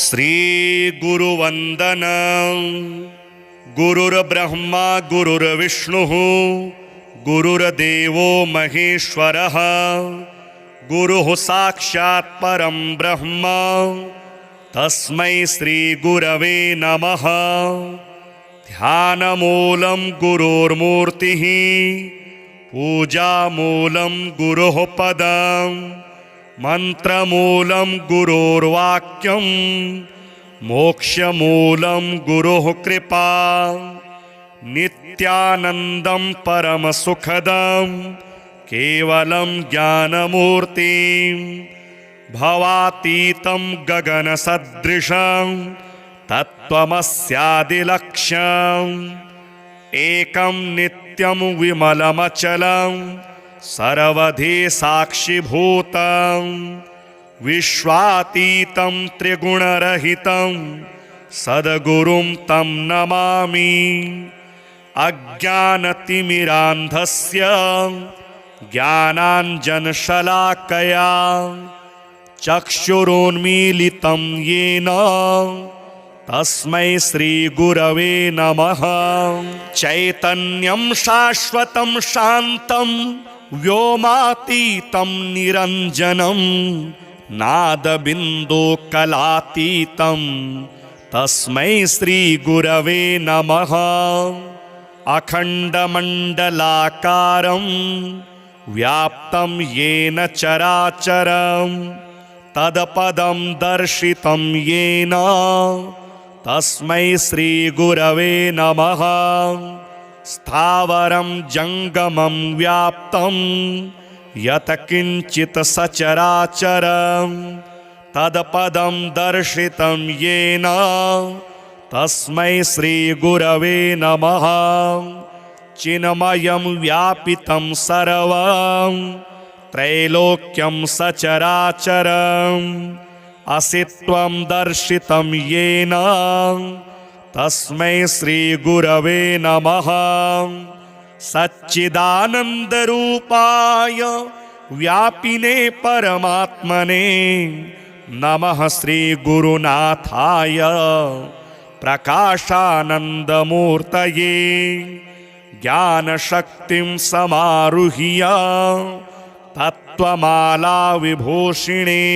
श्री गुरुवंदन। गुरुर्ब्रह्मा गुरुर्विष्णुः गुरुर्देवो महेश्वरः गुरुः साक्षात् परं ब्रह्म तस्मै श्री गुरवे नमः। ध्यानमूलं गुरोर्मूर्तिः पूजामूलं गुरोः पदम् मंत्रमूलं गुरोर्वाक्यं मोक्षमूलं गुरोः कृपा। नित्यानन्दं परमसुखदं केवलं ज्ञानमूर्तिं भवातीतं गगनसदृशं तत्त्वमस्यादिलक्ष्यम् एकं नित्यं विमलमचलं सर्वधि साक्षिभूतं विश्वातीतं त्रिगुणरहितं सद्गुरुं तं नमामि। अज्ञानतिमिरान्धस्य ज्ञानाञ्जनशलाकया चक्षुरुन्मीलितं येन तस्मै श्रीगुरवे नमः। चैतन्यं शाश्वतं शान्तं व्योमातीतं निरञ्जनं नादबिन्दुकलातीतं तस्मै श्रीगुरवे नमः। अखण्डमण्डलाकारं व्याप्तं येन चराचरं तत्पदं दर्शितं येन तस्मै श्रीगुरवे नमः। स्थावरं जङ्गमं व्याप्तं यत्किञ्चित् सचराचरं तत्पदं दर्शितं येन तस्मै श्रीगुरवे नमः। चिन्मयं व्यापितं सर्वं त्रैलोक्यं सचराचरम् असित्वं दर्शितं येन तस्मै श्रीगुरवे नमः। सच्चिदानन्दरूपाय व्यापिने परमात्मने नमः। श्रीगुरुनाथाय प्रकाशानन्दमूर्तये ज्ञानशक्तिं समारुह्य तत्त्वमाला विभूषिणे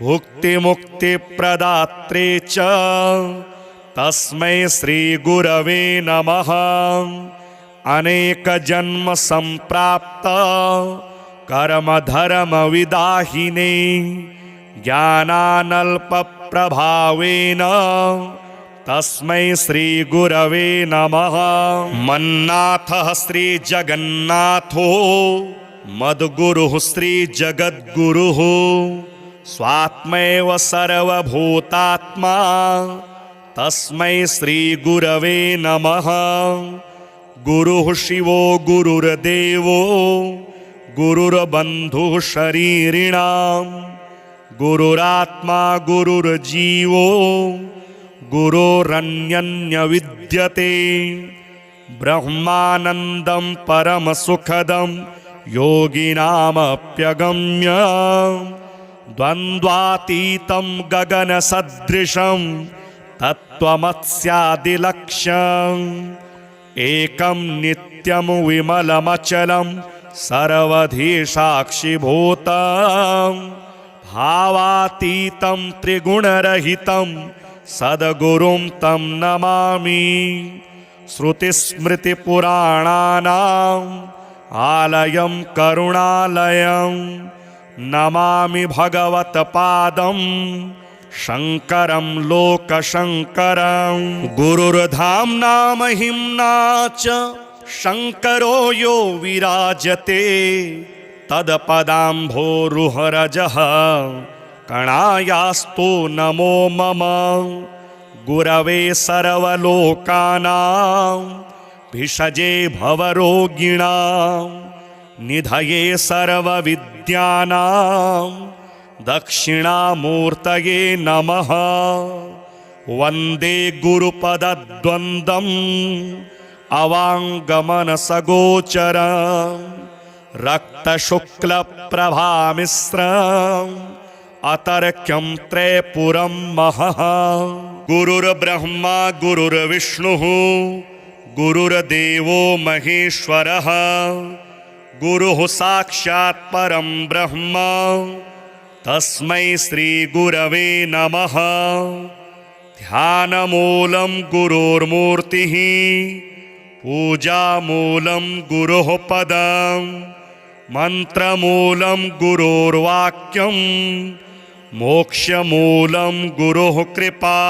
भुक्तिमुक्तिप्रदात्रे च तस्मै श्रीगुरवे नमः। अनेकजन्म सम्प्राप्त कर्मधर्मविदाहिने ज्ञानानल्पप्रभावेन तस्मै श्रीगुरवे नमः। मन्नाथः श्रीजगन्नाथो मद्गुरुः श्रीजगद्गुरुः स्वात्मैव सर्वभूतात्मा तस्मै श्रीगुरवे नमः। गुरुः शिवो गुरुर्देवो गुरुर्बन्धुः शरीरिणां गुरुरात्मा गुरुर्जीवो गुरोरन्यन्यविद्यते। ब्रह्मानन्दं परमसुखदं योगिनामप्यगम्य द्वन्द्वातीतं गगनसदृशं तत्त्वमस्यादिलक्ष्यम् एकं नित्यं विमलमचलं सर्वधि साक्षिभूतं भावातीतं त्रिगुणरहितं सद्गुरुं तं नमामि। श्रुतिस्मृतिपुराणानाम् आलयं करुणालयं नमामि भगवत्पादं शङ्करं लोकशङ्करं। गुरुर्धाम्ना महिम्ना च शङ्करो यो विराजते तत्पदाम्भोरुहरजः कणायास्तु नमो मम। गुरवे सर्वलोकानां भिषजे भवरोगिणां निधये सर्वविद्यानां दक्षिणामूर्तये नमः। वन्दे गुरुपदद्वन्द्वम् अवाङ्गमनसगोचरं रक्तशुक्लप्रभामिश्रं अतर्क्यं त्रयपुरं महः। गुरुर्ब्रह्मा गुरुर्विष्णुः गुरुर्देवो महेश्वरः गुरुः साक्षात् परं ब्रह्म तस्मै श्रीगुरवे नमः। ध्यानमूलं गुरोर्मूर्तिः पूजामूलं गुरोः पदं मन्त्रमूलं गुरोर्वाक्यं मोक्षमूलं गुरोः कृपा।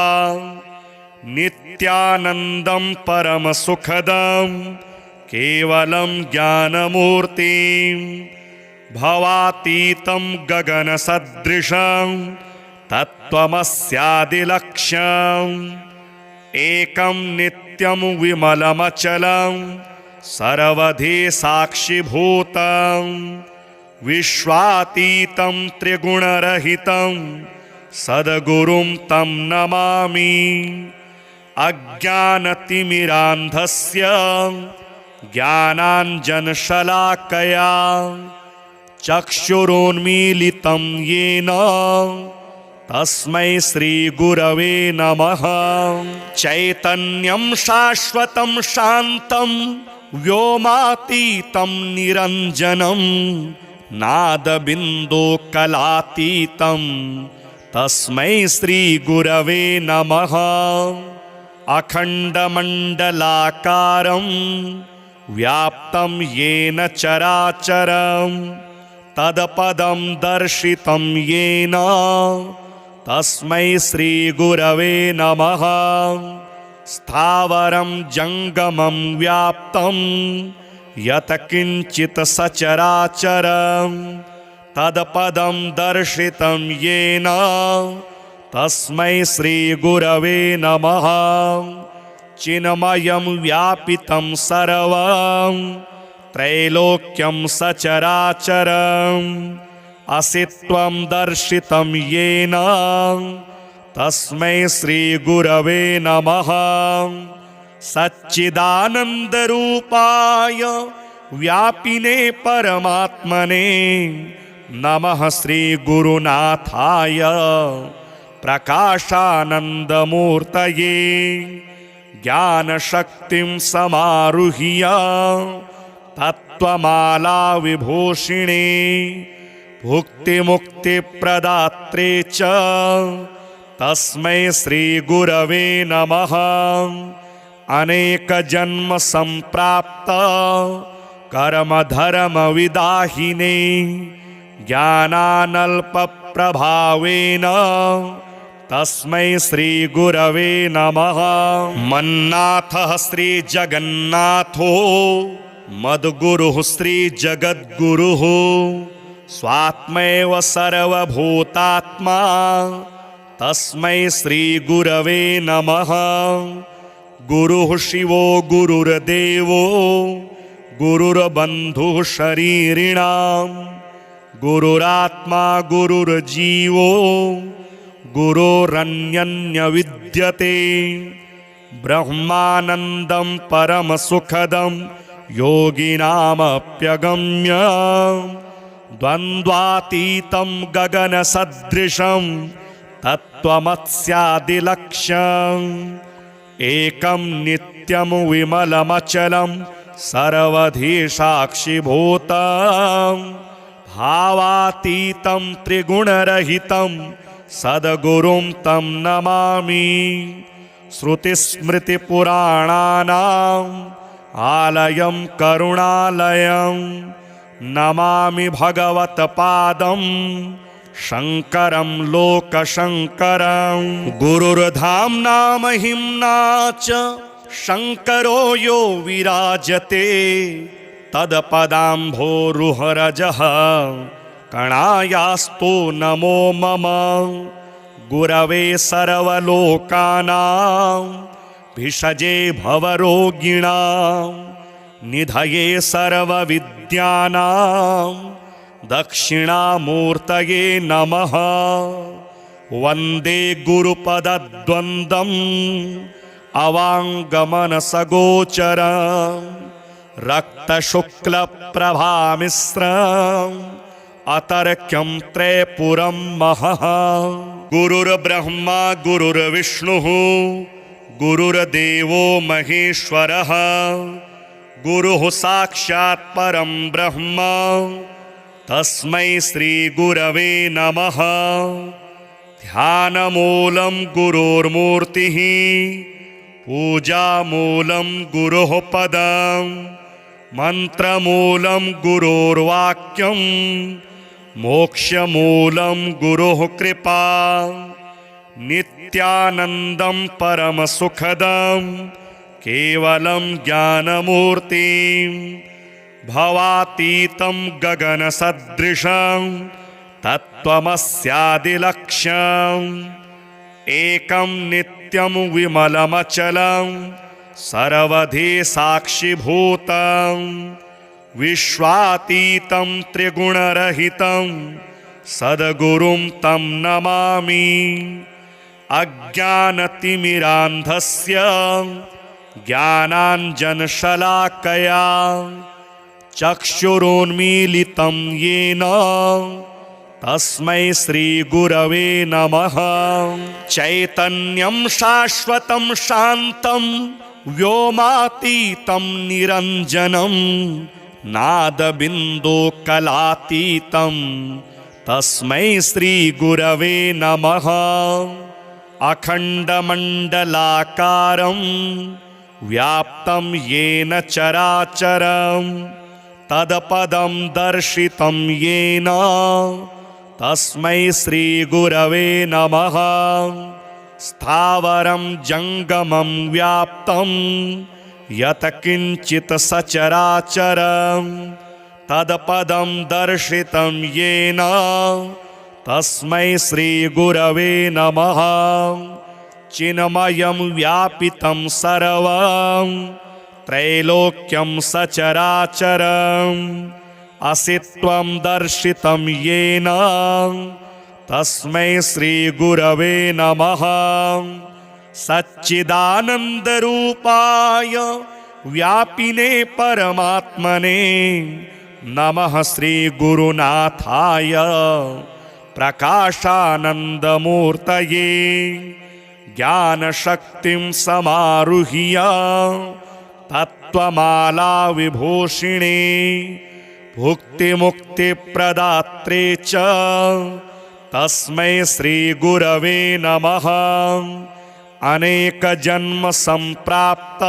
नित्यानन्दं परमसुखदं केवलं ज्ञानमूर्तिं भवातीतं गगनसदृशं तत्त्वमस्यादिलक्ष्यम्। एकं नित्यं विमलमचलं सर्वधी साक्षिभूतं विश्वातीतं त्रिगुणरहितं सद्गुरुं तं नमामि। अज्ञानतिमिरान्धस्य ज्ञानाञ्जनशलाकया चक्षुरोन्मीलितं येन तस्मै श्रीगुरवे नमः। चैतन्यं शाश्वतं शान्तं व्योमातीतं निरञ्जनं नादबिन्दुकलातीतं तस्मै श्रीगुरवे नमः। अखण्डमण्डलाकारं व्याप्तं येन चराचरं तत्पदं दर्शितं येन तस्मै श्रीगुरवे नमः। स्थावरं जङ्गमं व्याप्तं यत्किञ्चित् सचराचरं तत्पदं दर्शितं येन तस्मै श्रीगुरवे नमः। चिन्मयं व्यापितं सर्वं त्रैलोक्यं सचराचरम् असित्वं दर्शितं येन तस्मै श्रीगुरवे नमः। सच्चिदानन्दरूपाय व्यापिने परमात्मने नमः। श्रीगुरुनाथाय प्रकाशानन्दमूर्तये ज्ञानशक्तिं समारुह्य तत्त्वमाला विभूषिणे भुक्तिमुक्तिप्रदात्रे च तस्मै श्रीगुरवे नमः। अनेकजन्म सम्प्राप्त कर्मधर्मविदाहिने ज्ञानानल्पप्रभावेन तस्मै श्रीगुरवे नमः। मन्नाथः श्रीजगन्नाथो मद्गुरुः श्रीजगद्गुरुः स्वात्मैव सर्वभूतात्मा तस्मै श्रीगुरवे नमः। गुरुः शिवो गुरुर्देवो गुरुर्बन्धुः शरीरिणां गुरुरात्मा गुरुर्जीवो गुरोरन्यन्यविद्यते। ब्रह्मानन्दं परमसुखदं योगिनामप्यगम्य द्वन्द्वातीतं गगनसदृशं तत्त्वमस्यादिलक्ष्यम्। एकं नित्यं विमलमचलं सर्वधी साक्षिभूतं भावातीतं त्रिगुणरहितं सद्गुरुं तं नमामि। श्रुतिस्मृतिपुराणानाम् आलयं करुणालयं नमामि भगवत्पादं शङ्करं लोकशङ्करं। गुरुर्धाम्ना महिम्ना च शङ्करो यो विराजते तत्पदाम्भोरुहरजः कणायास्तु नमो मम। गुरवे सर्वलोकानां भिषजे भवरोगिणां निधये सर्वविद्यानां दक्षिणामूर्तये नमः। वन्दे गुरुपदद्वन्द्वम् अवाङ्गमनसगोचरं रक्तशुक्लप्रभामिश्रम् अतर्क्यं त्रयपुरं महः। गुरुर्ब्रह्मा गुरुर्विष्णुः गुरुर्देवो महेश्वरः गुरुः साक्षात् परं ब्रह्म तस्मै श्रीगुरवे नमः। ध्यानमूलं गुरोर्मूर्तिः पूजामूलं गुरोः पदं मन्त्रमूलं गुरोर्वाक्यं मोक्षमूलं गुरोः कृपा। नित्यानन्दं परमसुखदं केवलं ज्ञानमूर्तिं भवातीतं गगनसदृशं तत्त्वमस्यादिलक्ष्यम्। एकं नित्यं विमलमचलं सर्वधी साक्षिभूतं विश्वातीतं त्रिगुणरहितं सद्गुरुं तं नमामि। अज्ञानतिमिरान्धस्य ज्ञानाञ्जनशलाकया चक्षुरुन्मीलितं येन तस्मै श्रीगुरवे नमः। चैतन्यं शाश्वतं शान्तं व्योमातीतं निरञ्जनं नादबिन्दुकलातीतं तस्मै श्रीगुरवे नमः। अखण्डमण्डलाकारं व्याप्तं येन चराचरं तत्पदं दर्शितं येन तस्मै श्रीगुरवे नमः। स्थावरं जङ्गमं व्याप्तं यत्किञ्चित् सचराचरं तत्पदं दर्शितं येन तस्मै श्रीगुरवे नमः। चिन्मयं व्यापितं सर्वं त्रैलोक्यं सचराचरम् असित्वं दर्शितं येन तस्मै श्रीगुरवे नमः। सच्चिदानन्दरूपाय व्यापिने परमात्मने नमः। श्रीगुरुनाथाय प्रकाशानन्दमूर्तये ज्ञानशक्तिं समारुह्य तत्त्वमाला विभूषिणे भुक्तिमुक्तिप्रदात्रे च तस्मै श्रीगुरवे नमः। अनेकजन्म सम्प्राप्त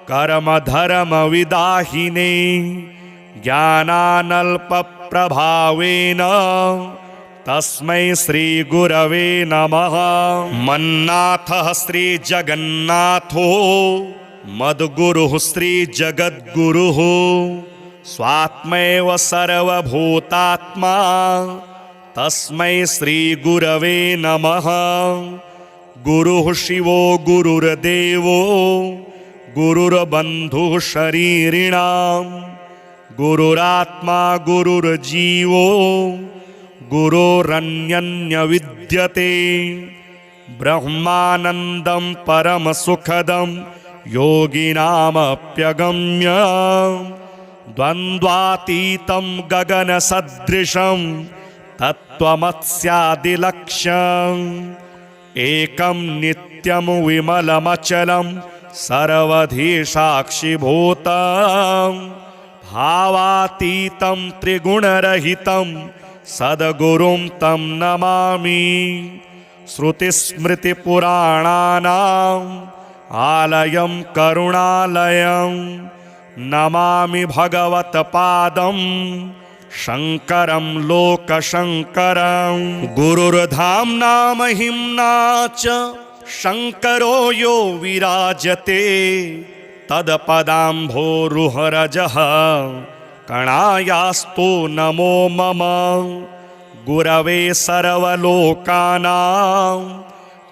कर्मधर्मविदाहिने ज्ञानानल्पप्रभावेन तस्मै श्रीगुरवे नमः। मन्नाथः श्रीजगन्नाथो मद्गुरुः श्रीजगद्गुरुः स्वात्मैव सर्वभूतात्मा तस्मै श्रीगुरवे नमः। गुरुः शिवो गुरुर्देवो गुरुर्बन्धुः शरीरिणां गुरुरात्मा गुरुर्जीवो गुरोरन्यन्यविद्यते। ब्रह्मानन्दं परमसुखदं योगिनामप्यगम्य द्वन्द्वातीतं गगनसदृशं तत्त्वमस्यादिलक्ष्यम्। एकं नित्यं विमलमचलं सर्वधी साक्षिभूतं भावातीतं त्रिगुणरहितं सद्गुरुं तं नमामि। श्रुतिस्मृतिपुराणानाम् आलयं करुणालयं नमामि भगवत्पादं शङ्करं लोकशङ्करं। गुरुर्धाम्ना महिम्ना च शङ्करो यो विराजते तत्पदाम्भोरुहरजः कणायास्तु नमो मम। गुरवे सर्वलोकानां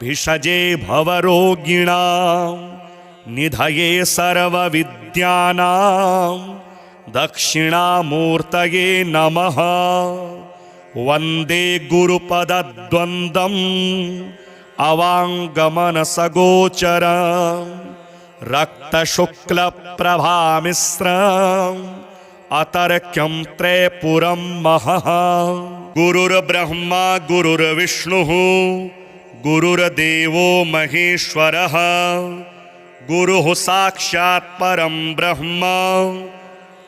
भिषजे भवरोगिणां निधये सर्वविद्यानां दक्षिणामूर्तये नमः। वन्दे गुरुपदद्वन्द्वम् अवाङ्गमनसगोचरं रक्तशुक्लप्रभामिश्रं अतर्क्यं त्रयपुरं महः। गुरुर्ब्रह्मा गुरुर्विष्णुः गुरुर्देवो महेश्वरः गुरुः साक्षात् परं ब्रह्म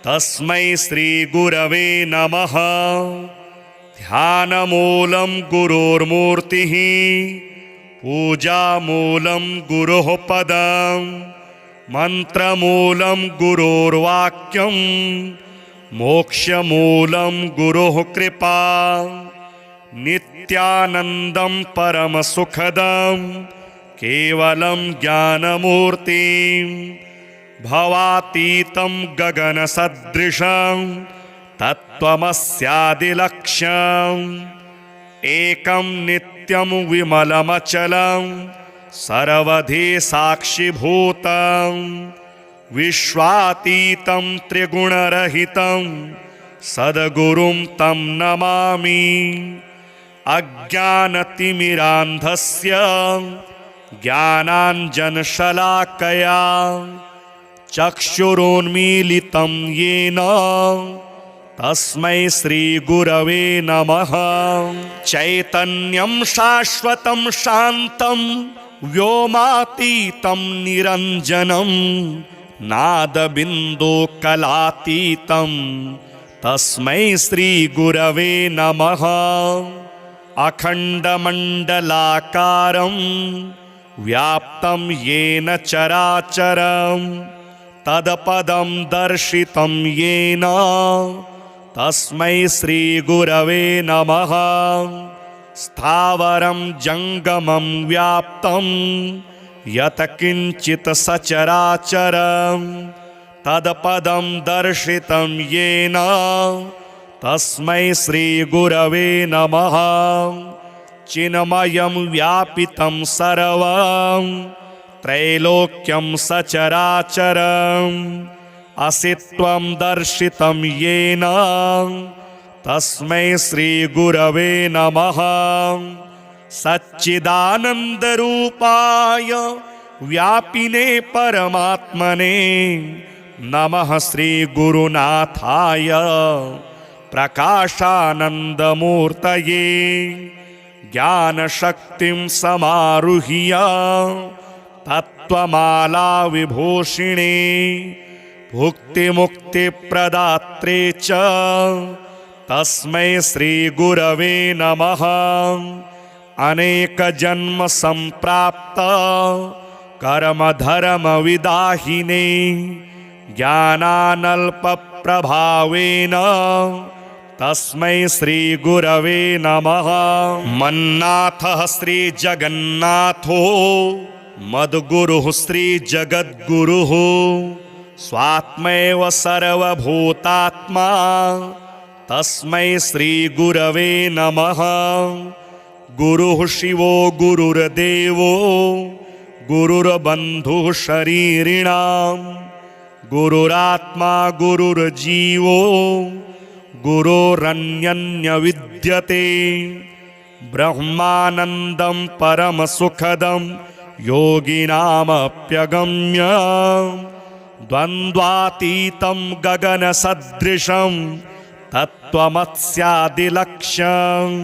तस्मै श्रीगुरवे नमः। ध्यानमूलं गुरोर्मूर्तिः पूजामूलं गुरोः पदं मन्त्रमूलं गुरोर्वाक्यं मोक्षमूलं गुरोः कृपा। नित्यानन्दं परमसुखदं केवलं ज्ञानमूर्तिं भवातीतं गगनसदृशं तत्त्वमस्यादिलक्ष्यम्। एकं नित्यं विमलमचलं सर्वधी साक्षिभूतं विश्वातीतं त्रिगुणरहितं सद्गुरुं तं नमामि। अज्ञानतिमिरान्धस्य ज्ञानाञ्जनशलाकया चक्षुरोन्मीलितं येन तस्मै श्रीगुरवे नमः। चैतन्यं शाश्वतं शान्तं व्योमातीतं निरञ्जनं नादबिन्दुकलातीतं तस्मै श्रीगुरवे नमः। अखण्डमण्डलाकारं व्याप्तं येन चराचरं तत्पदं दर्शितं येन तस्मै श्रीगुरवे नमः। स्थावरं जङ्गमं व्याप्तं यत्किञ्चित् सचराचरं तत्पदं दर्शितं येन तस्मै श्रीगुरवे नमः। चिन्मयं व्यापितं सर्वं त्रैलोक्यं सचराचरम् असित्वं दर्शितं येन तस्मै श्रीगुरवे नमः। सच्चिदानन्दरूपाय व्यापिने परमात्मने नमः। श्रीगुरुनाथाय प्रकाशानन्दमूर्तये ज्ञानशक्तिं समारुह्य तत्त्वमाला विभूषिणे भुक्तिमुक्तिप्रदात्रे च तस्मै श्रीगुरवे नमः। अनेकजन्म सम्प्राप्त कर्मधर्मविदाहिने ज्ञानानल्पप्रभावेन तस्मै श्रीगुरवे नमः। मन्नाथः श्रीजगन्नाथो मद्गुरुः श्रीजगद्गुरुः स्वात्मैव सर्वभूतात्मा तस्मै श्रीगुरवे नमः। गुरुः शिवो गुरुर्देवो गुरुर्बन्धुः शरीरिणां गुरुरात्मा गुरुर्जीवो गुरोरन्यन्यविद्यते। ब्रह्मानन्दं परमसुखदं योगिनामप्यगम्य द्वन्द्वातीतं गगनसदृशं तत्त्वमस्यादिलक्ष्यम्।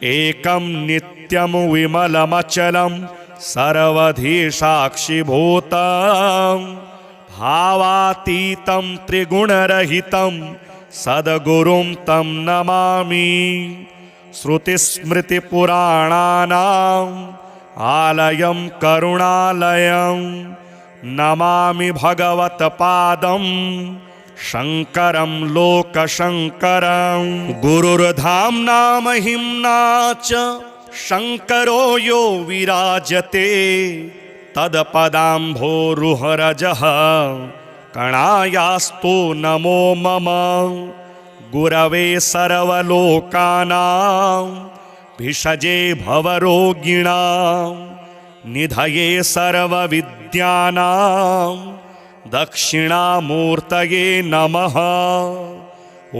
एकं नित्यं विमलमचलं सर्वधी साक्षिभूतं भावातीतं त्रिगुणरहितं सद्गुरुं तं नमामि। श्रुतिस्मृतिपुराणानाम् आलयं करुणालयं नमामि भगवत्पादं शङ्करं लोकशङ्करं। गुरुर्धाम्ना महिम्ना च शङ्करो यो विराजते तत्पदाम्भोरुहरजः कणायास्तु नमो मम। गुरवे सर्वलोकानां भिषजे भवरोगिणां निधये सर्वविद्यानां दक्षिणामूर्तये नमः।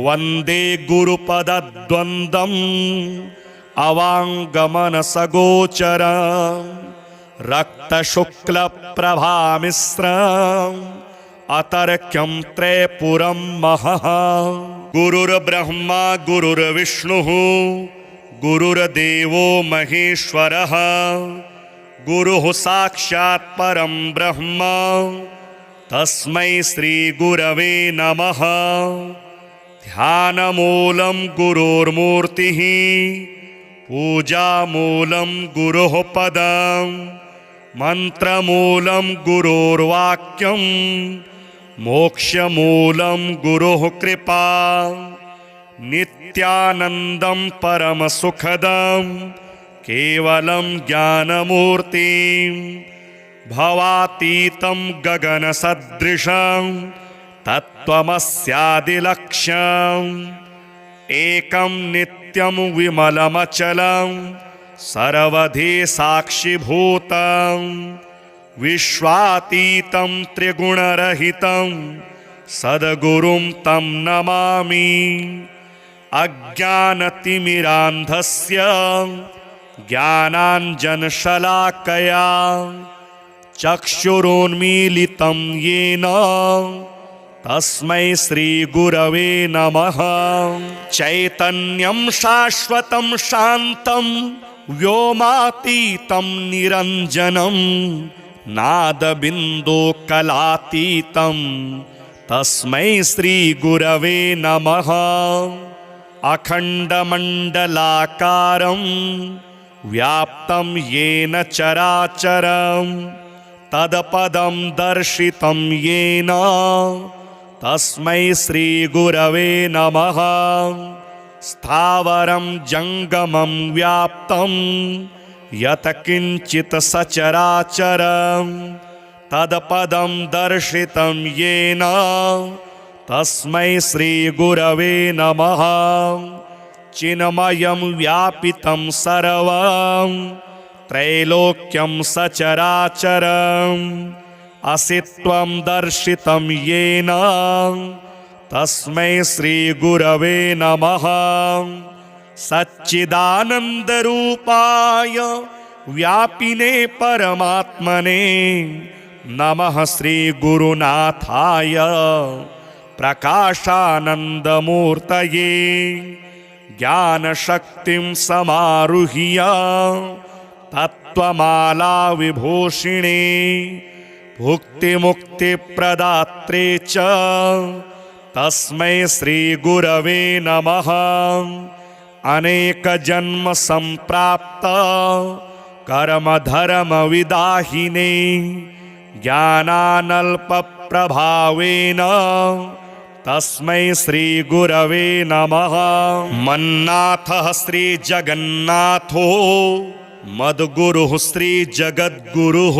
वन्दे गुरुपदद्वन्द्वम् अवाङ्गमनसगोचरं रक्तशुक्लप्रभामिश्रं अतर्क्यं त्रयपुरं महः। गुरुर्ब्रह्मा गुरुर्विष्णुः गुरुर्देवो महेश्वरः गुरुः साक्षात् परं ब्रह्म तस्मै श्रीगुरवे नमः। ध्यानमूलं गुरोर्मूर्तिः पूजामूलं गुरोः पदं मन्त्रमूलं गुरोर्वाक्यं मोक्षमूलं गुरोः कृपा। नित्यानन्दं परमसुखदं केवलं ज्ञानमूर्तिं भवातीतं गगनसदृशं तत्त्वमस्यादिलक्ष्यम्। एकं नित्यं विमलमचलं सर्वधी साक्षिभूतं विश्वातीतं त्रिगुणरहितं सद्गुरुं तं नमामि। अज्ञानतिमिरान्धस्य ज्ञानाञ्जनशलाकया चक्षुरोन्मीलितं येन तस्मै श्रीगुरवे नमः। चैतन्यं शाश्वतं शान्तं व्योमातीतं निरञ्जनं नादबिन्दुकलातीतं तस्मै श्रीगुरवे नमः। अखण्डमण्डलाकारं व्याप्तं येन चराचरं तत्पदं दर्शितं येन तस्मै श्रीगुरवे नमः। स्थावरं जङ्गमं व्याप्तं यत्किञ्चित् सचराचरं तत्पदं दर्शितं येन तस्मै श्रीगुरवे नमः। चिन्मयं व्यापितं सर्वं त्रैलोक्यं सचराचरम् असित्वं दर्शितं येन तस्मै श्रीगुरवे नमः। सच्चिदानन्दरूपाय व्यापिने परमात्मने नमः। श्रीगुरुनाथाय प्रकाशानन्दमूर्तये ज्ञानशक्तिं समारुह्य तत्त्वमाला विभूषिणे भुक्तिमुक्तिप्रदात्रे च तस्मै श्रीगुरवे नमः। अनेकजन्म सम्प्राप्त कर्मधर्मविदाहिने ज्ञानानल्पप्रभावेन तस्मै श्रीगुरवे नमः। मन्नाथः श्रीजगन्नाथो मद्गुरुः श्रीजगद्गुरुः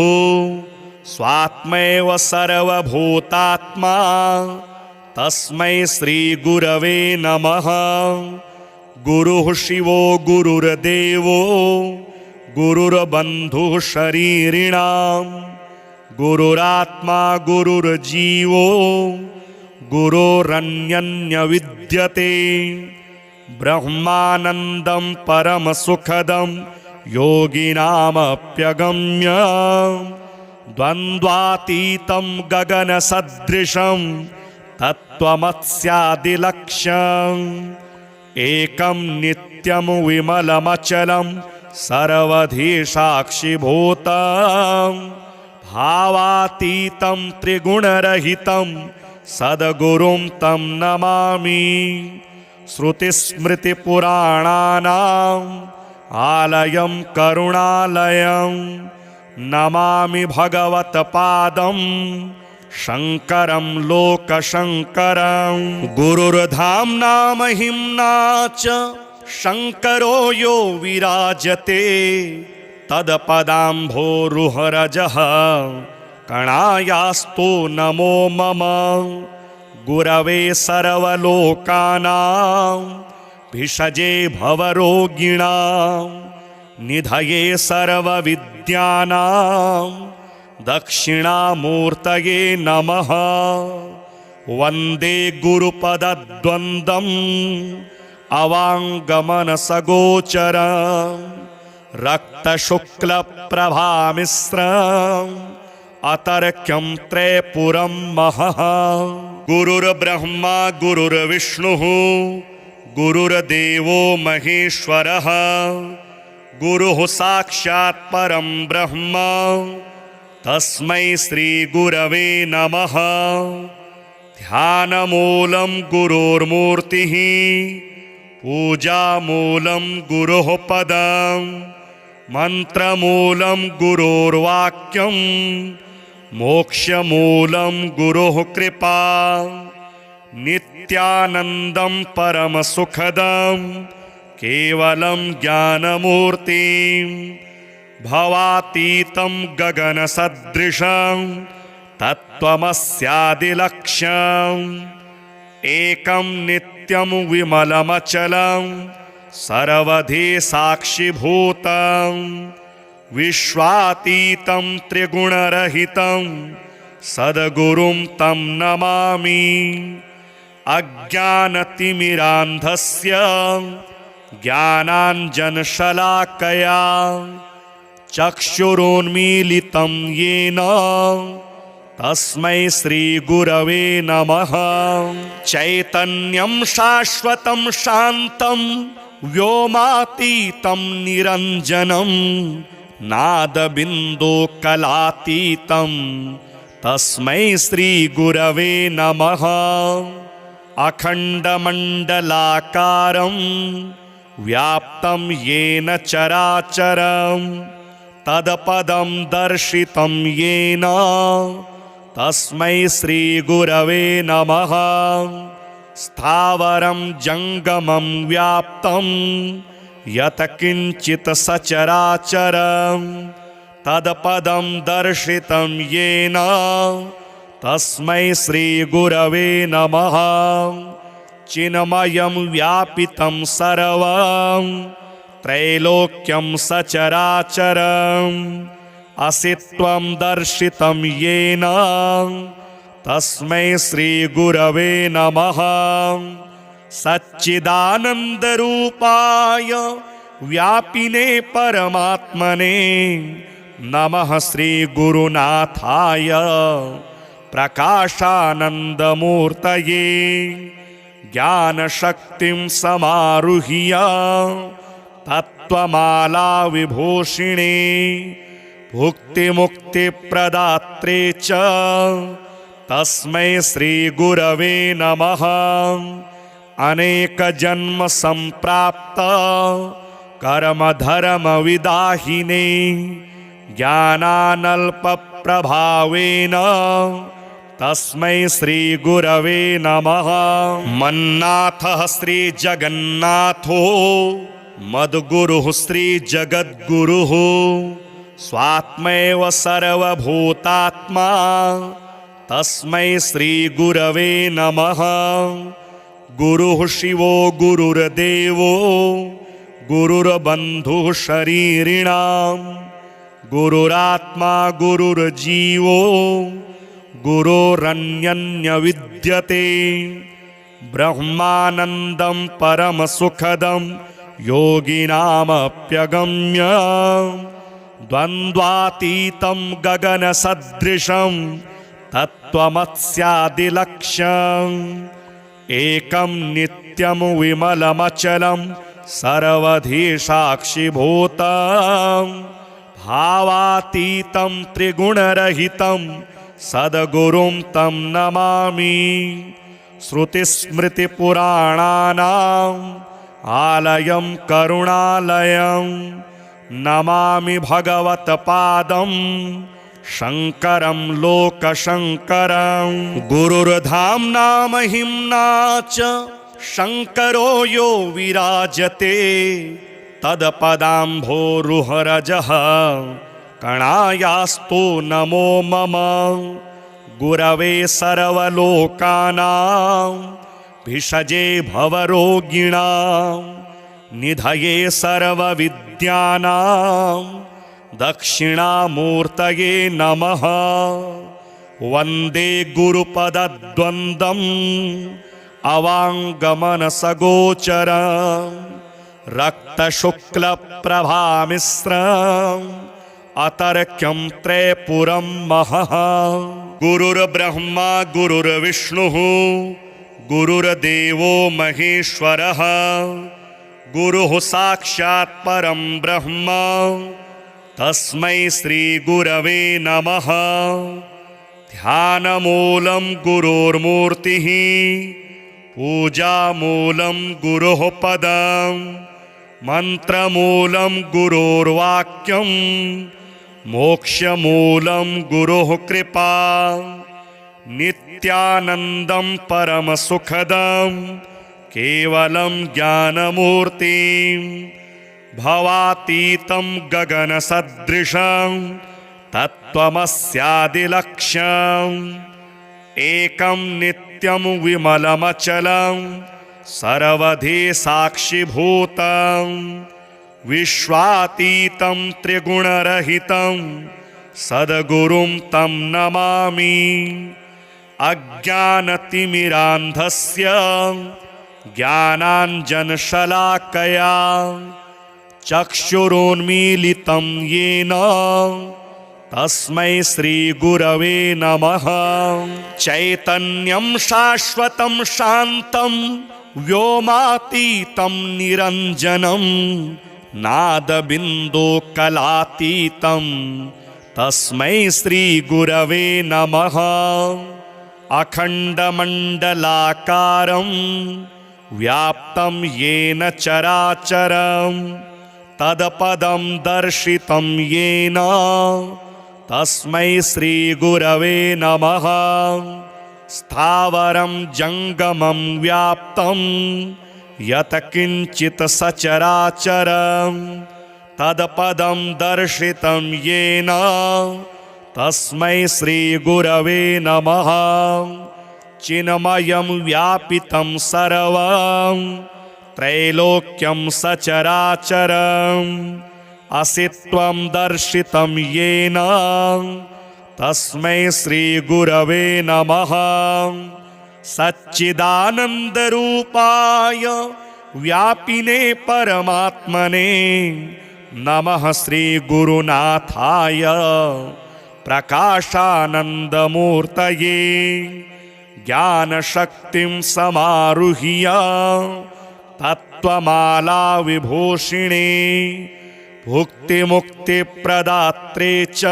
स्वात्मैव सर्वभूतात्मा तस्मै श्रीगुरवे नमः। गुरुः शिवो गुरुर्देवो गुरुर्बन्धुः शरीरिणां गुरुरात्मा गुरुर्जीवो गुरोरन्यन्यविद्यते। ब्रह्मानन्दं परमसुखदं योगिनामप्यगम्य द्वन्द्वातीतं गगनसदृशं तत्त्वमस्यादिलक्ष्यम्। एकं नित्यं विमलमचलं सर्वधी साक्षिभूतं भावातीतं त्रिगुणरहितं सद्गुरुं तं नमामि। श्रुतिस्मृतिपुराणानाम् आलयं करुणालयं नमामि भगवत्पादं शङ्करं लोकशङ्करं। गुरुर्धाम्ना महिम्ना च शङ्करो यो विराजते तत्पदाम्भोरुहरजः कणायास्तु नमो मम। गुरवे सर्वलोकानां भिषजे भवरोगिणां निधये सर्वविद्यानां दक्षिणामूर्तये नमः। वन्दे गुरुपदद्वन्द्वम् अवाङ्गमनसगोचरं रक्तशुक्लप्रभामिश्रम् अतर्क्यं त्रयपुरं महः। गुरुर्ब्रह्मा गुरुर्विष्णुः गुरुर्देवो महेश्वरः गुरुः साक्षात् परं ब्रह्म तस्मै श्रीगुरवे नमः। ध्यानमूलं गुरोर्मूर्तिः पूजामूलं गुरोः पदं मन्त्रमूलं गुरोर्वाक्यं मोक्षमूलं गुरोः कृपा। नित्यानन्दं परमसुखदं केवलं ज्ञानमूर्तिं भवातीतं गगनसदृशं तत्त्वमस्यादिलक्ष्यम्। एकं नित्यं विमलमचलं सर्वधी साक्षिभूतं विश्वातीतं त्रिगुणरहितं सद्गुरुं तं नमामि। अज्ञानतिमिरान्धस्य ज्ञानाञ्जनशलाकया चक्षुरोन्मीलितं येन तस्मै श्रीगुरवे नमः। चैतन्यं शाश्वतं शान्तं व्योमातीतं निरञ्जनं नादबिन्दुकलातीतं तस्मै श्रीगुरवे नमः। अखण्डमण्डलाकारं व्याप्तं येन चराचरं तत्पदं दर्शितं येन तस्मै श्रीगुरवे नमः। स्थावरं जङ्गमं व्याप्तं यत्किञ्चित् सचराचरं तत्पदं दर्शितं येन तस्मै श्रीगुरवे नमः। चिन्मयं व्यापितं सर्वं त्रैलोक्यं सचराचरम् असित्वं दर्शितं येन तस्मै श्रीगुरवे नमः। सच्चिदानन्दरूपाय व्यापिने परमात्मने नमः। श्रीगुरुनाथाय प्रकाशानन्दमूर्तये ज्ञानशक्तिं समारुह्य तत्त्वमाला विभूषिणे भुक्तिमुक्तिप्रदात्रे च तस्मै श्रीगुरवे नमः। अनेकजन्म सम्प्राप्त कर्मधर्मविदाहिने ज्ञानानल्पप्रभावेन तस्मै श्रीगुरवे नमः। मन्नाथः श्रीजगन्नाथो मद्गुरुः श्रीजगद्गुरुः स्वात्मैव सर्वभूतात्मा तस्मै श्रीगुरवे नमः। गुरुः शिवो गुरुर्देवो गुरुर्बन्धुः शरीरिणां गुरुरात्मा गुरुर्जीवो गुरोरन्यन्यविद्यते। ब्रह्मानन्दं परमसुखदं योगिनामप्यगम्य द्वन्द्वातीतं गगनसदृशं तत्त्वमस्यादिलक्ष्यम्। एकं नित्यं विमलमचलं सर्वधी साक्षिभूतं भावातीतं त्रिगुणरहितं सद्गुरुं तं नमामि। श्रुतिस्मृतिपुराणानाम् आलयं करुणालयं नमामि भगवत्पादं शङ्करं लोकशङ्करं। गुरुर्धाम्ना महिम्ना च शङ्करो यो विराजते तत्पदाम्भोरुहरजः कणायास्तु नमो मम। गुरवे सर्वलोकानां भिषजे भवरोगिणां निधये सर्वविद्यानां दक्षिणामूर्तये नमः। वन्दे गुरुपदद्वन्द्वम् अवाङ्गमनसगोचरं रक्तशुक्लप्रभामिश्रं अतर्क्यं त्रयपुरं महः। गुरुर्ब्रह्मा गुरुर्विष्णुः गुरुर्देवो महेश्वरः गुरुः साक्षात् परं ब्रह्म तस्मै श्रीगुरवे नमः। ध्यानमूलं गुरोर्मूर्तिः पूजामूलं गुरोः पदं मन्त्रमूलं गुरोर्वाक्यं मोक्षमूलं गुरोः कृपा। नित्यानन्दं परमसुखदं केवलं ज्ञानमूर्तिं भवातीतं गगनसदृशं तत्त्वमस्यादिलक्ष्यम्। एकं नित्यं विमलमचलं सर्वधी साक्षिभूतं विश्वातीतं त्रिगुणरहितं सद्गुरुं तं नमामि। अज्ञानतिमिरान्धस्य ज्ञानाञ्जनशलाकया चक्षुरुन्मीलितं येन तस्मै श्रीगुरवे नमः। चैतन्यं शाश्वतं शान्तं व्योमातीतं निरञ्जनं नादबिन्दुकलातीतं तस्मै श्रीगुरवे नमः। अखण्डमण्डलाकारं व्याप्तं येन चराचरं तत्पदं दर्शितं येन तस्मै श्रीगुरवे नमः। स्थावरं जङ्गमं व्याप्तं यत्किञ्चित् सचराचरं तत्पदं दर्शितं येन तस्मै श्रीगुरवे नमः। चिन्मयं व्यापितं सर्वं त्रैलोक्यं सचराचरम् असित्वं दर्शितं येन तस्मै श्रीगुरवे नमः। सच्चिदानन्दरूपाय व्यापिने परमात्मने नमः। श्रीगुरुनाथाय प्रकाशानन्दमूर्तये ज्ञानशक्तिं समारुह्य तत्त्वमाला विभूषिणे भुक्तिमुक्तिप्रदात्रे च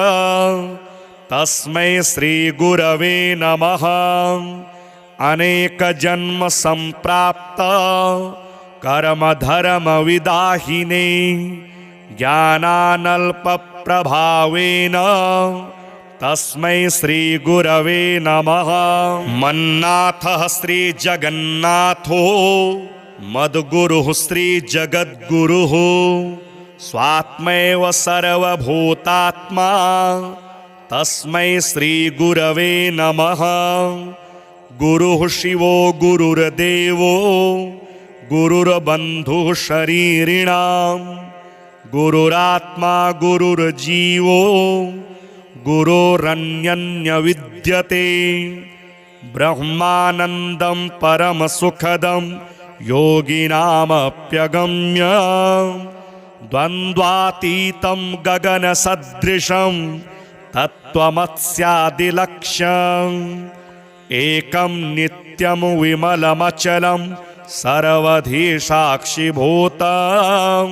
तस्मै श्रीगुरवे नमः। अनेकजन्म सम्प्राप्त कर्मधर्मविदाहिने ज्ञानानल्पप्रभावेन तस्मै श्रीगुरवे नमः। मन्नाथः श्रीजगन्नाथो मद्गुरुः श्रीजगद्गुरुः स्वात्मैव सर्वभूतात्मा तस्मै श्रीगुरवे नमः। गुरुः शिवो गुरुर्देवो गुरुर्बन्धुः शरीरिणां गुरुरात्मा गुरुर्जीवो गुरोरन्यन्यविद्यते। ब्रह्मानन्दं परमसुखदं योगिनामप्यगम्य द्वन्द्वातीतं गगनसदृशं तत्त्वमस्यादिलक्ष्यम्। एकं नित्यं विमलमचलं सर्वधी साक्षिभूतं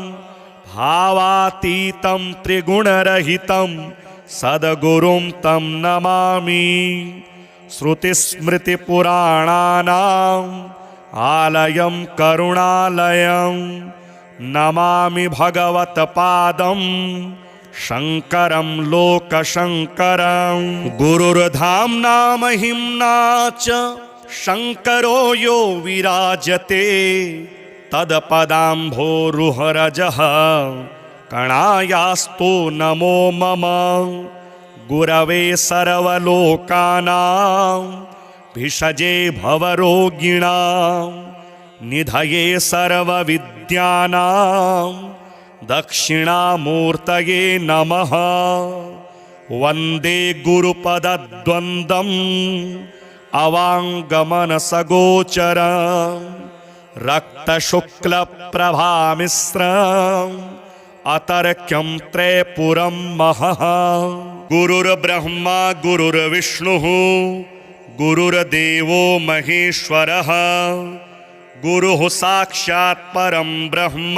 भावातीतं त्रिगुणरहितं सद्गुरुं तं नमामि। श्रुतिस्मृतिपुराणानाम् आलयं करुणालयं नमामि भगवत्पादं शङ्करं लोकशङ्करं। गुरुर्धाम्ना महिम्ना च शङ्करो यो विराजते तत्पदाम्भोरुहरजः कणायास्तु नमो मम। गुरवे सर्वलोकानां भिषजे भवरोगिणां निधये सर्वविद्यानां दक्षिणामूर्तये नमः। वन्दे गुरुपदद्वन्द्वम् अवाङ्गमनसगोचरं रक्तशुक्लप्रभामिश्रं अतर्क्यं त्रयपुरं महः। गुरुर्ब्रह्मा गुरुर्विष्णुः गुरुर्देवो महेश्वरः गुरुः साक्षात् परं ब्रह्म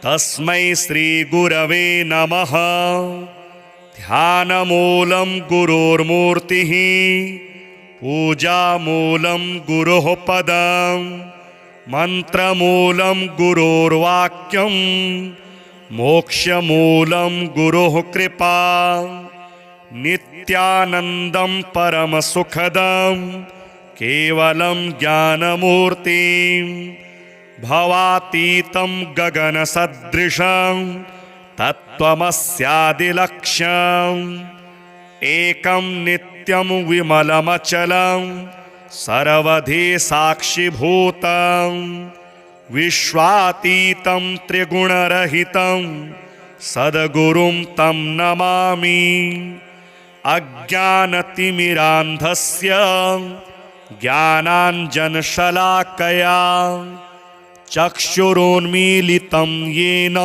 तस्मै श्रीगुरवे नमः। ध्यानमूलं गुरोर्मूर्तिः पूजामूलं गुरोः पदं मन्त्रमूलं गुरोर्वाक्यं मोक्षमूलं गुरोः कृपा। नित्यानन्दं परमसुखदं केवलं ज्ञानमूर्तिं भवातीतं गगनसदृशं तत्त्वमस्यादिलक्ष्यम्। एकं नित्यं विमलमचलं सर्वधी साक्षिभूतं विश्वातीतं त्रिगुणरहितं सद्गुरुं तं नमामि। अज्ञानतिमिरान्धस्य ज्ञानाञ्जनशलाकया चक्षुरोन्मीलितं येन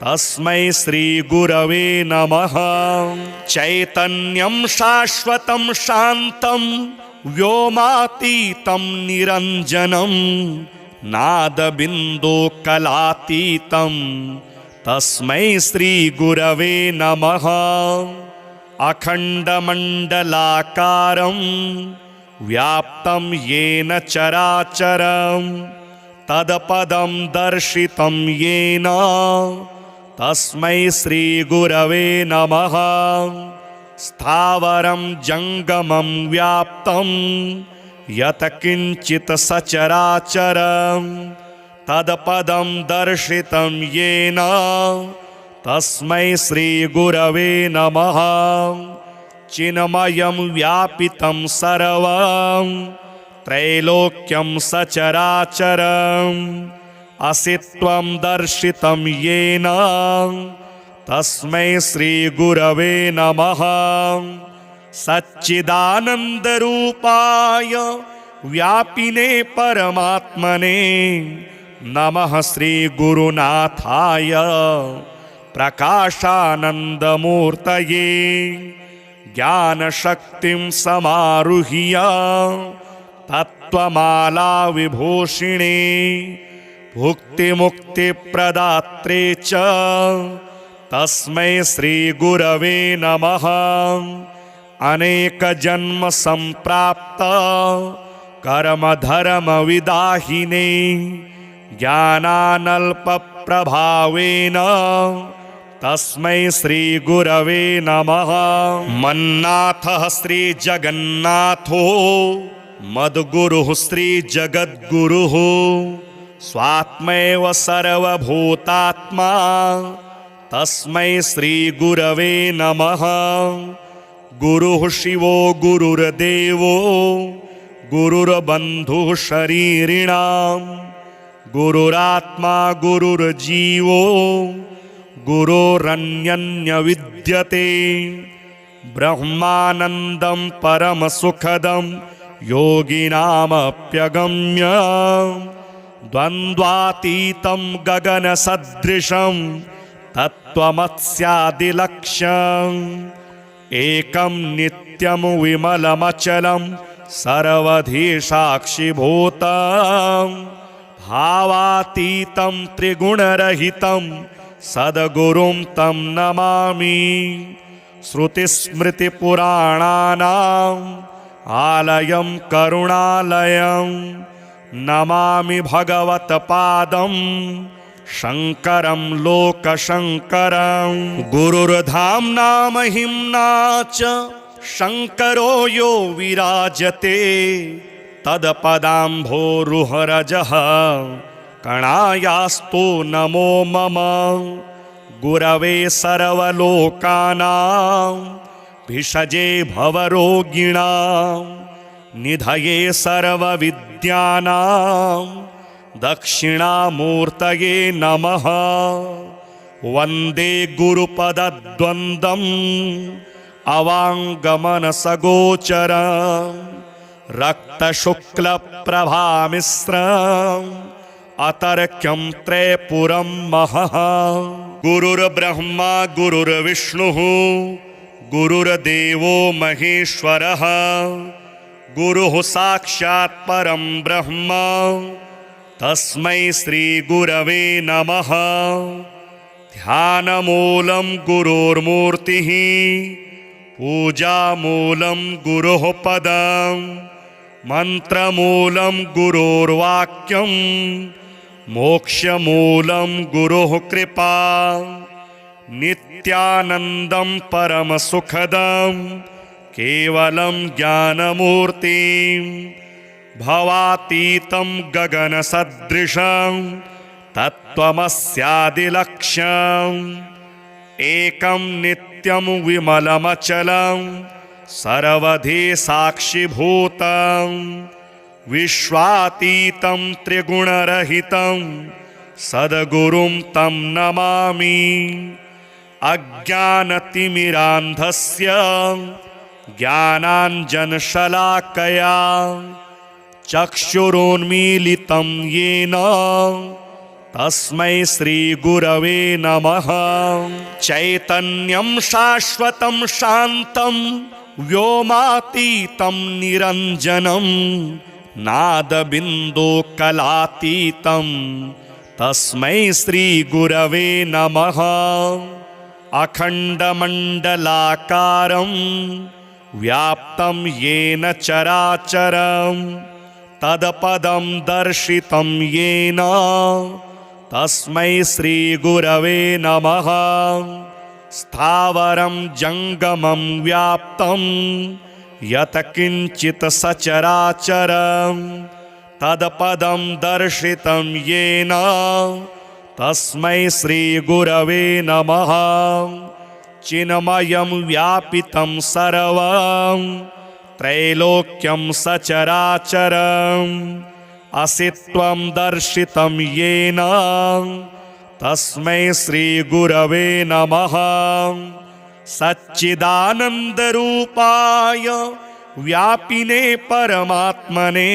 तस्मै श्रीगुरवे नमः। चैतन्यं शाश्वतं शान्तं व्योमातीतं निरञ्जनं नादबिन्दुकलातीतं तस्मै श्रीगुरवे नमः। अखण्डमण्डलाकारं व्याप्तं येन चराचरं तत्पदं दर्शितं येन तस्मै श्रीगुरवे नमः। स्थावरं जङ्गमं व्याप्तं यत्किञ्चित् सचराचरं तत्पदं दर्शितं येन तस्मै श्रीगुरवे नमः। चिन्मयं व्यापितं सर्वं त्रैलोक्यं सचराचरम् असित्वं दर्शितं येन तस्मै श्रीगुरवे नमः। सच्चिदानन्दरूपाय व्यापिने परमात्मने नमः। श्रीगुरुनाथाय प्रकाशानन्दमूर्तये ज्ञानशक्तिं समारुह्य तत्त्वमाला विभूषिणे भुक्तिमुक्तिप्रदात्रे च तस्मै श्रीगुरवे नमः। अनेकजन्म सम्प्राप्त कर्मधर्मविदाहिने ज्ञानानल्पप्रभावेन तस्मै श्रीगुरवे नमः। मन्नाथः श्रीजगन्नाथो मद्गुरुः श्रीजगद्गुरुः स्वात्मैव सर्वभूतात्मा तस्मै श्रीगुरवे नमः। गुरुः शिवो गुरुर्देवो गुरुर्बन्धुः शरीरिणां गुरुरात्मा गुरुर्जीवो गुरोरन्यन्यविद्यते। ब्रह्मानन्दं परमसुखदं योगिनामप्यगम्य द्वन्द्वातीतं गगनसदृशं तत्त्वमस्यादिलक्ष्यम्। एकं नित्यं विमलमचलं सर्वधी साक्षिभूतं भावातीतं त्रिगुणरहितं सद्गुरुं तं नमामि। श्रुतिस्मृतिपुराणानाम् आलयं करुणालयं नमामि भगवत्पादं शङ्करं लोकशङ्करं। गुरुर्धाम्ना महिम्ना च शङ्करो यो विराजते तत्पदाम्भोरुहरजः कणायास्तु नमो मम। गुरवे सर्वलोकानां भिषजे भवरोगिणां निधये सर्वविद्यानां दक्षिणामूर्तये नमः। वन्दे गुरुपदद्वन्द्वम् अवाङ्गमनसगोचरं रक्तशुक्लप्रभामिश्रम् अतर्क्यं त्रयपुरं महः। गुरुर्ब्रह्मा गुरुर्विष्णुः गुरुर्देवो महेश्वरः गुरुः साक्षात् परं ब्रह्म तस्मै श्रीगुरवे नमः। ध्यानमूलं गुरोर्मूर्तिः पूजामूलं गुरोः पदं मन्त्रमूलं गुरोर्वाक्यं मोक्षमूलं गुरोः कृपा। नित्यानन्दं परमसुखदं केवलं ज्ञानमूर्तिं भवातीतं गगनसदृशं तत्त्वमस्यादिलक्ष्यम्। एकं नित्यं विमलमचलं सर्वधी साक्षिभूतं विश्वातीतं त्रिगुणरहितं सद्गुरुं तं नमामि। अज्ञानतिमिरान्धस्य ज्ञानाञ्जनशलाकया चक्षुरोन्मीलितं येन तस्मै श्रीगुरवे नमः। चैतन्यं शाश्वतं शान्तं व्योमातीतं निरञ्जनं नादबिन्दुकलातीतं तस्मै श्रीगुरवे नमः। अखण्डमण्डलाकारं व्याप्तं येन चराचरं तत्पदं दर्शितं येन तस्मै श्रीगुरवे नमः। स्थावरं जङ्गमं व्याप्तं यत्किञ्चित् सचराचरं तत्पदं दर्शितं येन तस्मै श्रीगुरवे नमः। चिन्मयं व्यापितं सर्वं त्रैलोक्यं सचराचरम् असित्वं दर्शितं येन तस्मै श्रीगुरवे नमः। सच्चिदानन्दरूपाय व्यापिने परमात्मने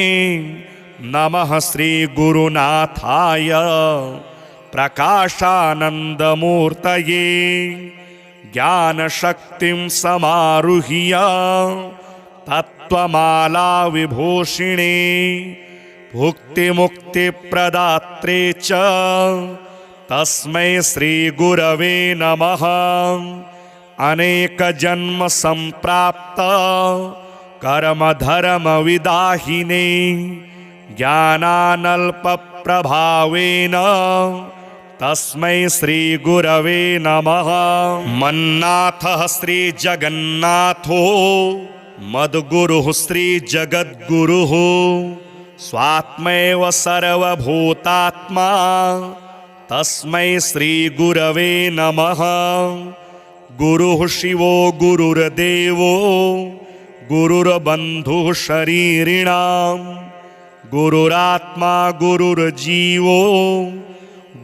नमः। श्रीगुरुनाथाय प्रकाशानन्दमूर्तये ज्ञानशक्तिं समारुह्य तत्त्वमाला विभूषिणे भुक्तिमुक्तिप्रदात्रे च तस्मै श्रीगुरवे नमः। अनेकजन्म सम्प्राप्त कर्मधर्मविदाहिने ज्ञानानल्पप्रभावेन तस्मै श्रीगुरवे नमः। मन्नाथः श्रीजगन्नाथो मद्गुरुः श्रीजगद्गुरुः स्वात्मैव सर्वभूतात्मा तस्मै श्रीगुरवे नमः। गुरुः शिवो गुरुर्देवो गुरुर्बन्धुः शरीरिणां गुरुरात्मा गुरुर्जीवो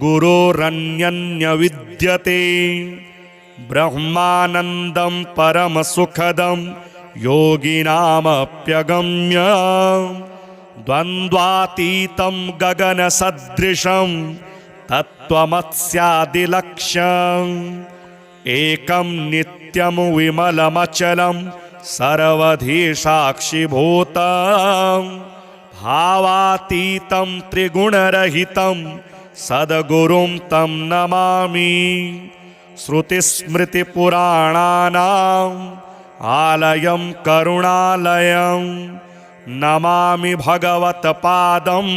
गुरोरन्यन्यविद्यते। ब्रह्मानन्दं परमसुखदं योगिनामप्यगम्य द्वन्द्वातीतं गगनसदृशं तत्त्वमस्यादिलक्ष्यम्। एकं नित्यं विमलमचलं सर्वधी साक्षिभूतं भावातीतं त्रिगुणरहितं सद्गुरुं तं नमामि। श्रुतिस्मृतिपुराणानाम् आलयं करुणालयं नमामि भगवत्पादं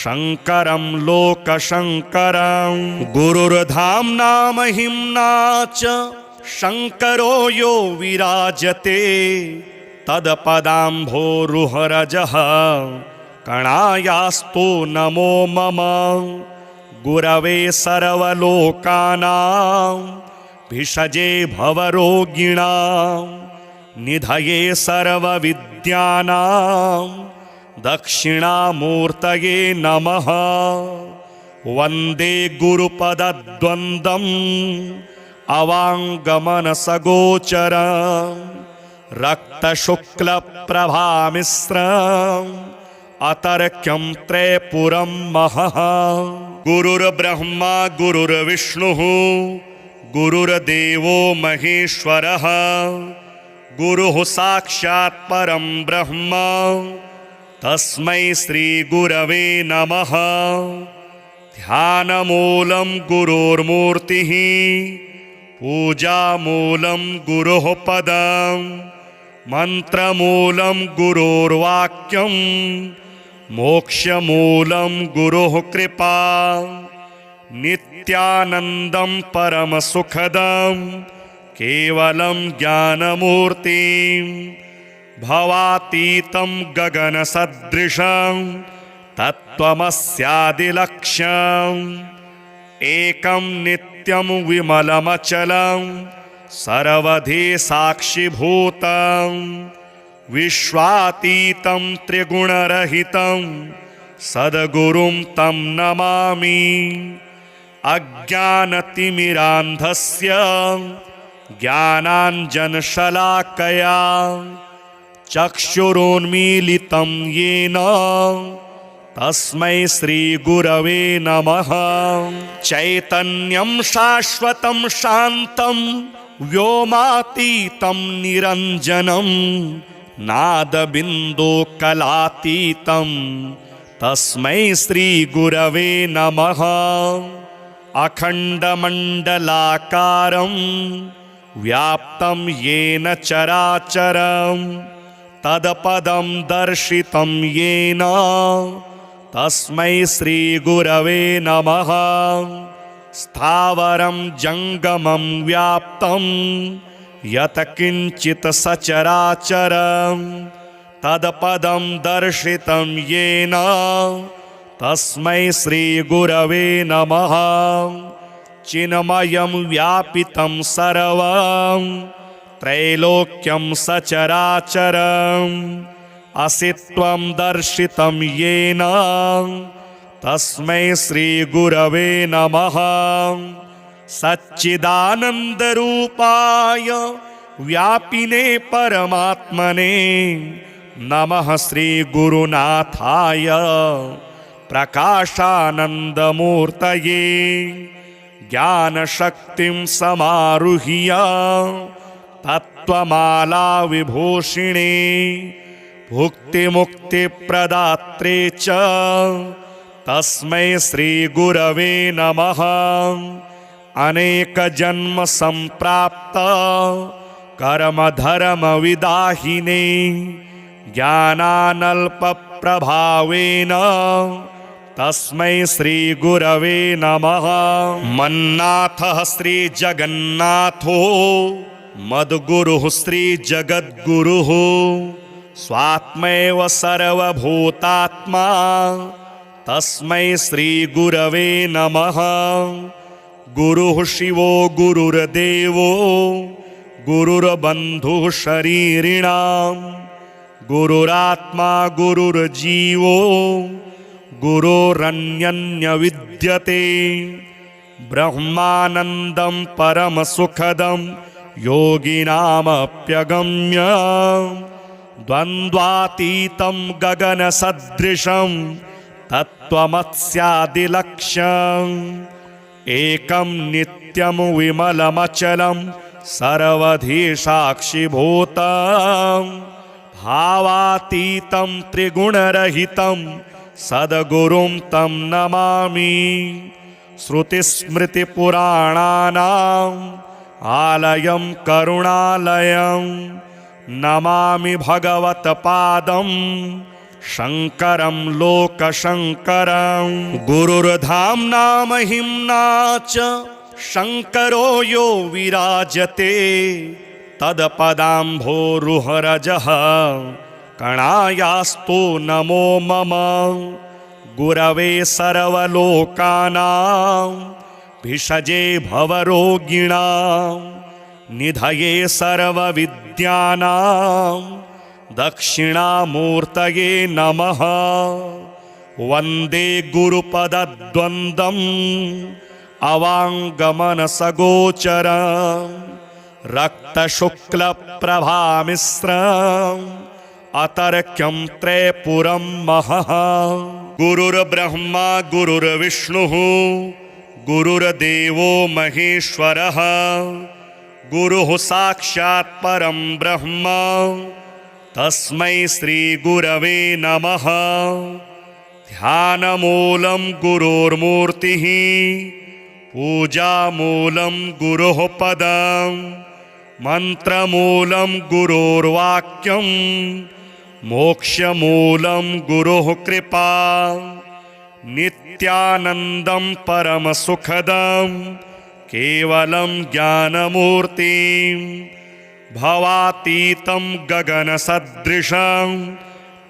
शङ्करं लोकशङ्करं। गुरुर्धाम्ना महिम्ना च शङ्करो यो विराजते तत्पदाम्भोरुहरजः कणायास्तु नमो मम। गुरवे सर्वलोकानां भिषजे भवरोगिणां निधये सर्वविद्यानां दक्षिणामूर्तये नमः। वन्दे गुरुपदद्वन्द्वम् अवाङ्गमनसगोचरं रक्तशुक्लप्रभामिश्रं अतर्क्यं त्रयपुरं महः। गुरुर्ब्रह्मा गुरुर्विष्णुः गुरुर्देवो महेश्वरः गुरुः साक्षात् परं ब्रह्म तस्मै श्रीगुरवे नमः। ध्यानमूलं गुरोर्मूर्तिः पूजामूलं गुरोः पदं मन्त्रमूलं गुरोर्वाक्यं मोक्षमूलं गुरोः कृपा। नित्यानन्दं परमसुखदं केवलं ज्ञानमूर्तिं भवातीतं गगनसदृशं तत्त्वमस्यादिलक्ष्यम्। एकं नित्यं विमलमचलं सर्वधी साक्षिभूतं विश्वातीतं त्रिगुणरहितं सद्गुरुं तं नमामि। अज्ञानतिमिरान्धस्य ज्ञानाञ्जनशलाकया चक्षुरुन्मीलितं येन तस्मै श्रीगुरवे नमः। चैतन्यं शाश्वतं शान्तं व्योमातीतं निरञ्जनं नादबिन्दुकलातीतं तस्मै श्रीगुरवे नमः। अखण्डमण्डलाकारं व्याप्तं येन चराचरं तत्पदं दर्शितं येन तस्मै श्रीगुरवे नमः। स्थावरं जङ्गमं व्याप्तं यत्किञ्चित् सचराचरं तत्पदं दर्शितं येन तस्मै श्रीगुरवे नमः। चिन्मयं व्यापितं सर्वं त्रैलोक्यं सचराचरम् असित्वं दर्शितं येन तस्मै श्रीगुरवे नमः। सच्चिदानन्दरूपाय व्यापिने परमात्मने नमः। श्रीगुरुनाथाय प्रकाशानन्दमूर्तये ज्ञानशक्तिं समारुह्य तत्त्वमाला विभूषिणे भुक्तिमुक्तिप्रदात्रे च तस्मै श्रीगुरवे नमः। अनेकजन्म सम्प्राप्त कर्मधर्मविदाहिने ज्ञानानल्पप्रभावेन तस्मै श्रीगुरवे नमः। मन्नाथः श्रीजगन्नाथो मद्गुरुः श्रीजगद्गुरुः स्वात्मैव सर्वभूतात्मा तस्मै श्रीगुरवे नमः। गुरुः शिवो गुरुर्देवो गुरुर्बन्धुः शरीरिणां गुरुरात्मा गुरुर्जीवो गुरोरन्यन्यविद्यते। ब्रह्मानन्दं परमसुखदं योगिनामप्यगम्य द्वन्द्वातीतं गगनसदृशं तत्त्वमस्यादिलक्ष्यम्। एकं नित्यं विमलमचलं सर्वधी साक्षिभूतं भावातीतं त्रिगुणरहितं सद्गुरुं तं नमामि। श्रुतिस्मृतिपुराणानाम् आलयं करुणालयं नमामि भगवत्पादं शङ्करं लोकशङ्करं। गुरुर्धाम्ना महिम्ना च शङ्करो यो विराजते तत्पदाम्भोरुहरजः कणायास्तु नमो मम। गुरवे सर्वलोकानां भिषजे भवरोगिणां निधये सर्वविद्यानां दक्षिणामूर्तये नमः। वन्दे गुरुपदद्वन्द्वम् अवाङ्गमनसगोचरं रक्तशुक्लप्रभामिश्रं अतर्क्यं त्रयपुरं महः। गुरुर्ब्रह्मा गुरुर्विष्णुः गुरुर्देवो महेश्वरः गुरुः साक्षात् परं ब्रह्म तस्मै श्रीगुरवे नमः। ध्यानमूलं गुरोर्मूर्तिः पूजामूलं गुरोः पदं मन्त्रमूलं गुरोर्वाक्यं मोक्षमूलं गुरोः कृपा। नित्यानन्दं परमसुखदं केवलं ज्ञानमूर्तिं भवातीतं गगनसदृशं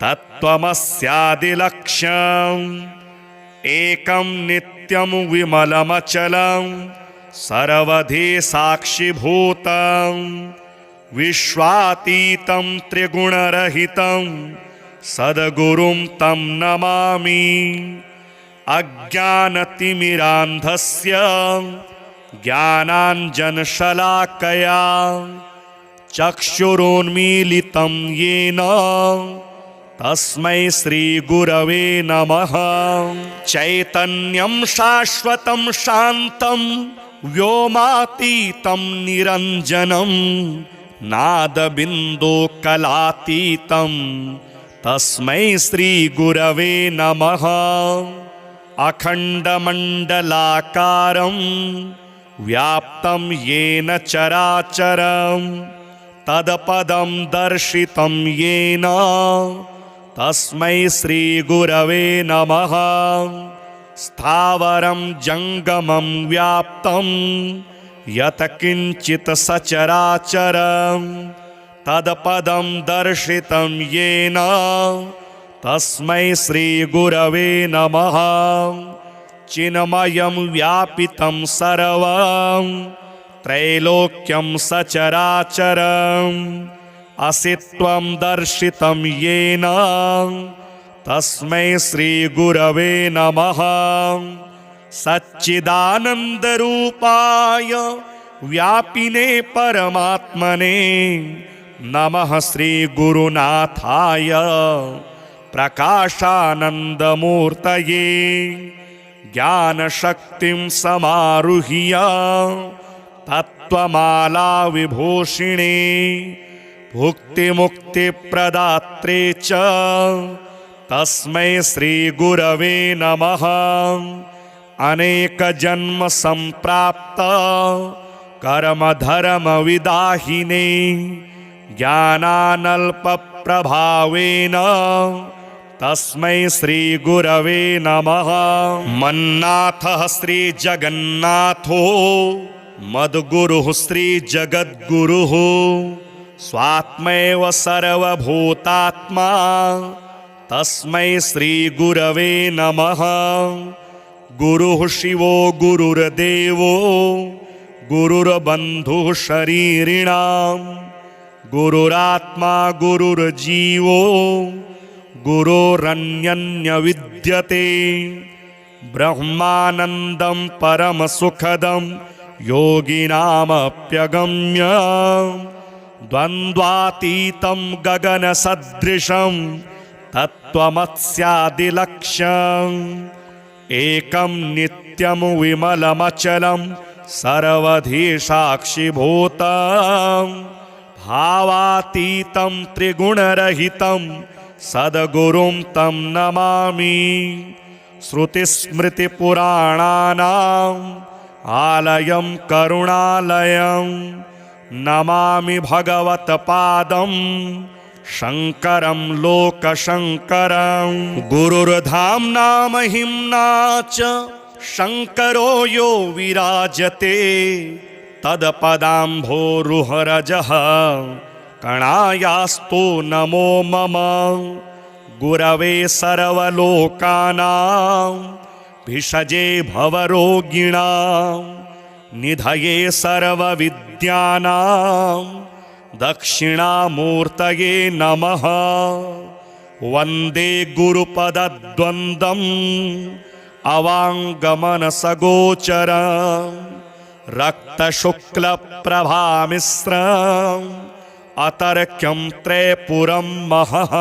तत्त्वमस्यादिलक्ष्यम्। एकं नित्यं विमलमचलं सर्वधी साक्षिभूतं विश्वातीतं त्रिगुणरहितं सद्गुरुं तं नमामि। अज्ञानतिमिरान्धस्य ज्ञानाञ्जनशलाकया चक्षुरोन्मीलितं येन तस्मै श्रीगुरवे नमः। चैतन्यं शाश्वतं शान्तं व्योमातीतं निरञ्जनं नादबिन्दुकलातीतं तस्मै श्रीगुरवे नमः। अखण्डमण्डलाकारं व्याप्तं येन चराचरं तत्पदं दर्शितं येन तस्मै श्रीगुरवे नमः। स्थावरं जङ्गमं व्याप्तं यत्किञ्चित् सचराचरं तत्पदं दर्शितं येन तस्मै श्रीगुरवे नमः। चिन्मयं व्यापितं सर्वं त्रैलोक्यं सचराचरम् असित्वं दर्शितं येन तस्मै श्रीगुरवे नमः। सच्चिदानन्दरूपाय व्यापिने परमात्मने नमः। श्रीगुरुनाथाय प्रकाशानन्दमूर्तये ज्ञानशक्तिं समारुह्य तत्त्वमाला विभूषिणे भुक्तिमुक्तिप्रदात्रे च तस्मै श्रीगुरवे नमः। अनेकजन्म सम्प्राप्त कर्मधर्मविदाहिने ज्ञानानल्पप्रभावेन तस्मै श्रीगुरवे नमः। मन्नाथः श्रीजगन्नाथो मद्गुरुः श्रीजगद्गुरुः स्वात्मैव सर्वभूतात्मा तस्मै श्रीगुरवे नमः। गुरुः शिवो गुरुर्देवो गुरुर्बन्धुः शरीरिणां गुरुरात्मा गुरुर्जीवो गुरोरन्यन्यविद्यते। ब्रह्मानन्दं परमसुखदं योगिनामप्यगम्य द्वन्द्वातीतं गगनसदृशं तत्त्वमस्यादिलक्ष्यम्। एकं नित्यं विमलमचलं सर्वधी साक्षिभूतं भावातीतं त्रिगुणरहितं सद्गुरुं तं नमामि। श्रुतिस्मृतिपुराणानाम् आलयं करुणालयं नमामि भगवत्पादं शङ्करं लोकशङ्करं। गुरुर्धाम्ना महिम्ना च शङ्करो यो विराजते तत्पदाम्भोरुहरजः कणायास्तु नमो मम। गुरवे सर्वलोकानां भिषजे भवरोगिणां निधये सर्वविद्यानां दक्षिणामूर्तये नमः। वन्दे गुरुपदद्वन्द्वम् अवाङ्गमनसगोचरं रक्तशुक्लप्रभामिश्रम् अतर्क्यं त्रयपुरं महः